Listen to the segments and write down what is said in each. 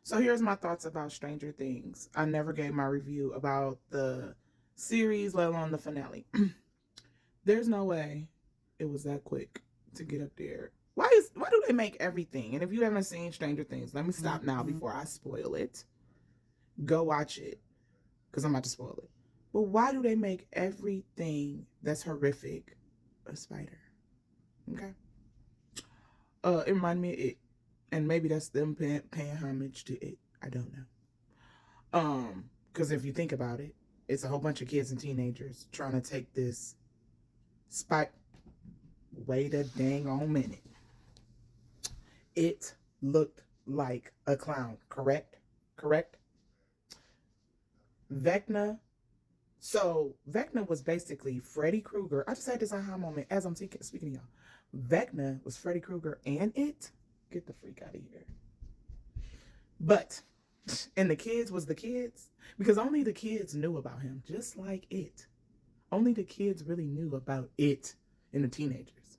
So here's my thoughts about Stranger Things. I never gave my review about the series, let alone the finale. There's no way it was that quick to get up there. Why do they make everything? And if you haven't seen Stranger Things, let me stop now before I spoil it. Go watch it because I'm about to spoil it. But why do they make everything that's horrific a spider? Okay. It reminded me of it, and maybe that's them paying homage to it. I don't know. Because if you think about it, it's a whole bunch of kids and teenagers trying to take this spike. Wait a dang on minute. It looked like a clown, correct? Correct? Vecna. So Vecna was basically Freddy Krueger. I just had this aha moment as I'm speaking to y'all. Vecna was Freddy Krueger and it. Get the freak out of here. But, and the kids was the kids because only the kids knew about him, just like it. Only the kids really knew about it and the teenagers.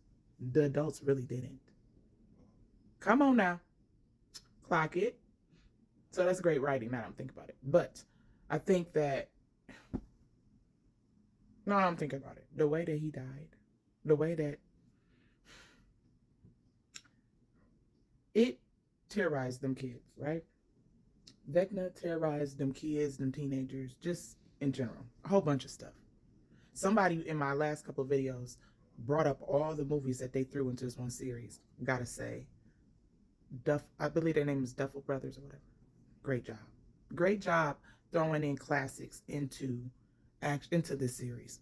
The adults really didn't. Come on now. Clock it. So that's great writing now that I'm thinking about it. But I think that, no, I'm thinking about it. The way that he died, the way that it terrorized them kids, right? Vecna terrorized them kids, them teenagers, just in general. A whole bunch of stuff. Somebody in my last couple of videos brought up all the movies that they threw into this one series. Gotta say, I believe their name is Duffel Brothers or whatever. Great job. Great job throwing in classics into this series.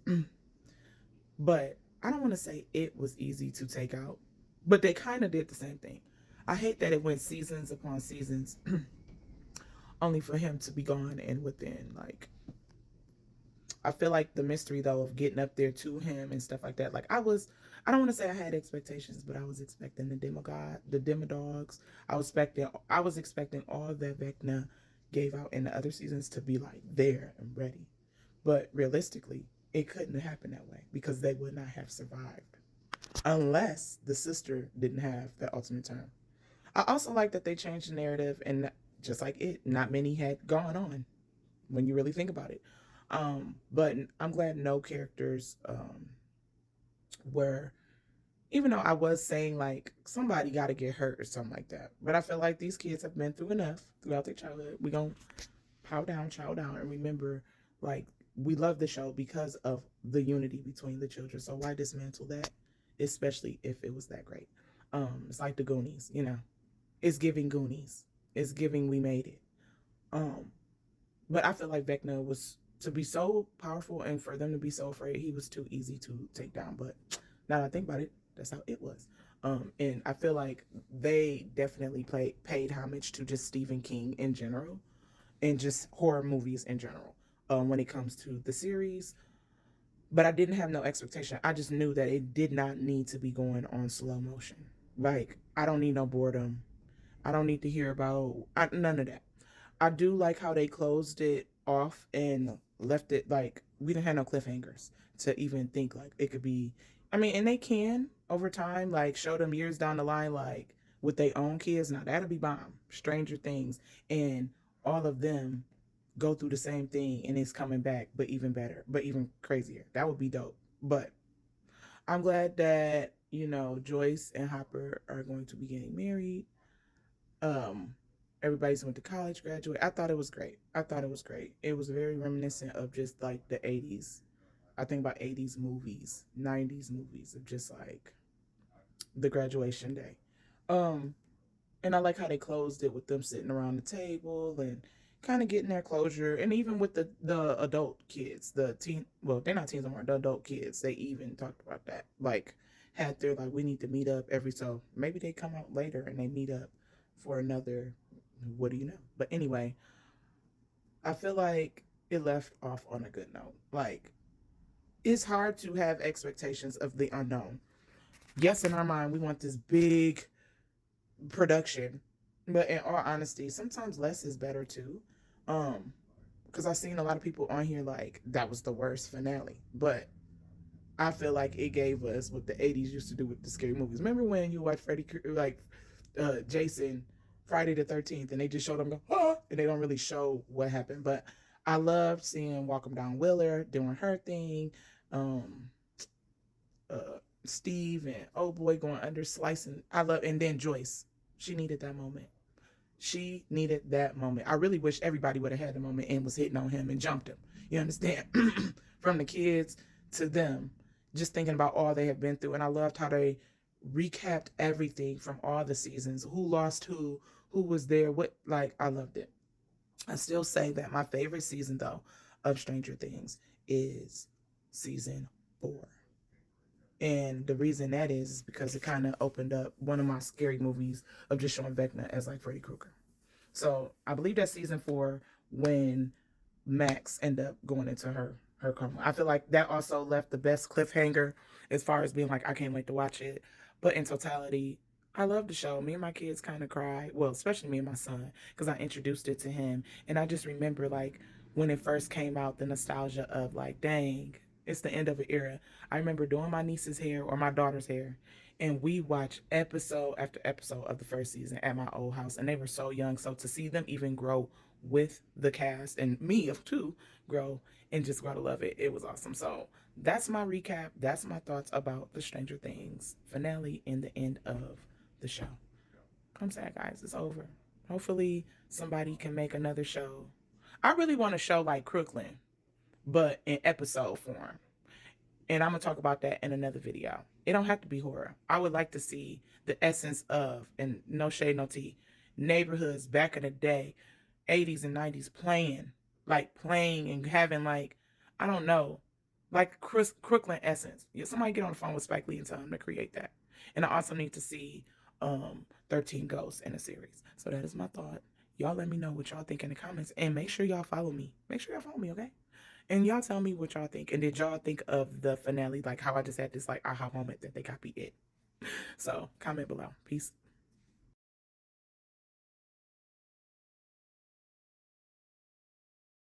But I don't want to say it was easy to take out, but they kind of did the same thing. I hate that it went seasons upon seasons only for him to be gone and within like I feel like the mystery though of getting up there to him and stuff like that. Like I don't want to say I had expectations, but I was expecting the demodogs. I was expecting all that Vecna gave out in the other seasons to be like there and ready. But realistically, it couldn't happen that way because they would not have survived unless the sister didn't have the ultimate term. I also like that they changed the narrative and just like it, not many had gone on when you really think about it. But I'm glad no characters were, even though I was saying like somebody got to get hurt or something like that. But I feel like these kids have been through enough throughout their childhood. We gonna chow down, and remember, like we love the show because of the unity between the children. So why dismantle that, especially if it was that great? It's like the Goonies, you know. It's giving Goonies. It's giving We Made It. But I feel like Vecna was to be so powerful and for them to be so afraid, he was too easy to take down. But now that I think about it, that's how it was. And I feel like they definitely paid homage to just Stephen King in general and just horror movies in general when it comes to the series. But I didn't have no expectation. I just knew that it did not need to be going on slow motion. Like, I don't need no boredom. I don't need to hear about none of that. I do like how they closed it off and left it like we didn't have no cliffhangers to even think like it could be. I mean, and they can over time like show them years down the line like with their own kids. Now that'll be bomb. Stranger Things and all of them go through the same thing and it's coming back, but even better, but even crazier. That would be dope. But I'm glad that Joyce and Hopper are going to be getting married. Um, Everybody's went to college, graduate. I thought it was great. It was very reminiscent of just like the 80s. I think about 80s movies, 90s movies of just like the graduation day. Um, and I like how they closed it with them sitting around the table and kind of getting their closure. And even with the adult kids, the teen, well, they're not teens anymore, the adult kids, they even talked about that. Like, had their, like, we need to meet up every so. Maybe they come out later and they meet up for another, what do you know? But anyway, I feel like it left off on a good note. Like, it's hard to have expectations of the unknown. Yes, in our mind, we want this big production, but in all honesty, sometimes less is better too. Because I've seen a lot of people on here like that was the worst finale, but I feel like it gave us what the '80s used to do with the scary movies. Remember when you watch Jason Friday the 13th, and they just showed them go, ah, and they don't really show what happened. But I loved seeing Walk 'em Down Willer doing her thing. Um, Steve and oh boy going under slicing. I love, and then Joyce. She needed that moment. She needed that moment. I really wish everybody would have had the moment and was hitting on him and jumped him. You understand? From the kids to them, just thinking about all they have been through. And I loved how they recapped everything from all the seasons. Who lost who was there, what, like, I loved it. I still say that my favorite season, though, of Stranger Things is season 4. And the reason that is because it kind of opened up one of my scary movies of just showing Vecna as like Freddy Krueger. So I believe that's season 4 when Max ended up going into her coma. I feel like that also left the best cliffhanger as far as being like, I can't wait to watch it. But in totality, I love the show. Me and my kids kind of cried. Well, especially me and my son, because I introduced it to him. And I just remember like when it first came out, the nostalgia of like, dang, it's the end of an era. I remember doing my niece's hair or my daughter's hair, and we watched episode after episode of the first season at my old house, and they were so young. So to see them even grow with the cast and me of too grow and just grow to love it, it was awesome. So that's my recap. That's my thoughts about the Stranger Things finale and the end of the show. I'm sad, guys. It's over. Hopefully somebody can make another show. I really want a show like Crooklyn, but in episode form. And I'm going to talk about that in another video. It don't have to be horror. I would like to see the essence of, and no shade, no tea, neighborhoods back in the day, 80s and 90s playing and having like, I don't know, like Crooklyn essence. Yeah, somebody get on the phone with Spike Lee and tell him to create that. And I also need to see 13 Ghosts in a series. So that is my thought. Y'all let me know what y'all think in the comments. And make sure y'all follow me. Make sure y'all follow me, okay? And y'all tell me what y'all think. And did y'all think of the finale, like how I just had this like aha moment that they copied it? So comment below. Peace.